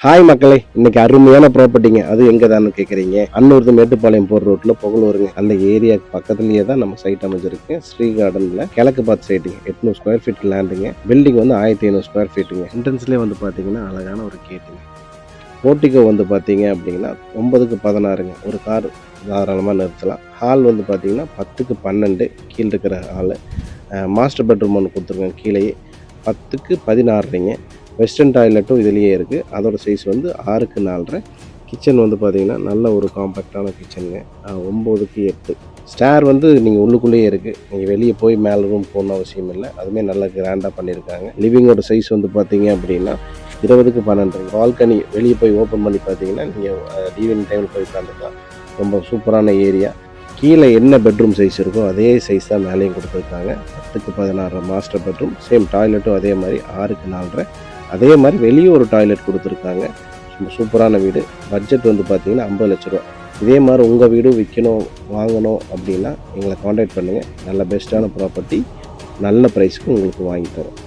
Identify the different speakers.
Speaker 1: Hi மக்களே, இன்னைக்கு அருமையான ப்ராப்பர்ட்டிங்க. அது எங்க தான் கேட்குறீங்க? அன்னூர்து மேட்டுப்பாளையம் போகிற ரோட்ல புகழூருங்க. அந்த ஏரியாக்கு பக்கத்துலயே தான் நம்ம சைட் அமைஞ்சிருக்கு. ஸ்ரீ கார்டன்ல கிழக்கு பார்த்து சைட்டுங்க. 800 ஸ்கொயர் ஃபீட் லேண்டுங்க. பில்டிங் வந்து 1500 ஸ்கொயர் ஃபீட்டுங்க. என்ட்ரன்ஸ்லேயே வந்து பார்த்தீங்கன்னா அழகான ஒரு கேட்டுங்க. போர்ட்டிகோ வந்து பார்த்தீங்க அப்படின்னா 9க்கு 16ங்க. ஒரு கார் தாராளமாக நிறுத்தலாம். ஹால் வந்து பார்த்தீங்கன்னா 10க்கு 12 கீழே இருக்கிற ஹாலு. மாஸ்டர் பெட்ரூம் ஒன்று கொடுத்துருக்கேன் கீழேயே. 10க்கு 16ங்க. வெஸ்டர்ன் டாய்லெட்டும் இதுலேயே இருக்குது. அதோட சைஸ் வந்து 6க்கு 4.5. கிச்சன் வந்து பார்த்தீங்கன்னா நல்ல ஒரு காம்பேக்டான கிச்சனுங்க. 9க்கு 8. ஸ்டேர் வந்து நீங்கள் உள்ளுக்குள்ளேயே இருக்குது. நீங்கள் வெளியே போய் மேலே ரூம் போகணும் அவசியம் இல்லை. அதுவுமே நல்லா கிராண்டாக பண்ணியிருக்காங்க. லிவிங்கோட சைஸ் வந்து பார்த்தீங்க அப்படின்னா 20க்கு 12. பால்கனி வெளியே போய் ஓப்பன் பண்ணி பார்த்தீங்கன்னா நீங்கள் ஈவினிங் டைமில் போய் உட்காந்துக்கலாம். ரொம்ப சூப்பரான ஏரியா. கீழே என்ன பெட்ரூம் சைஸ் இருக்கோ அதே சைஸ் தான் மேலேயும் கொடுத்துருக்காங்க. 10க்கு 16 மாஸ்டர் பெட்ரூம். சேம் டாய்லெட்டும் அதே மாதிரி 6க்கு 4.5. அதே மாதிரி வெளியே ஒரு டாய்லெட் கொடுத்துருக்காங்க. சூப்பரான வீடு. பட்ஜெட் வந்து பார்த்தீங்கன்னா 50 லட்ச ரூபா. இதே மாதிரி உங்கள் வீடும் விற்கணும் வாங்கணும் அப்படின்னா எங்களை காண்டாக்ட் பண்ணுங்கள். நல்ல பெஸ்ட்டான ப்ராப்பர்ட்டி நல்ல ப்ரைஸ்க்கு உங்களுக்கு வாங்கி தரோம்.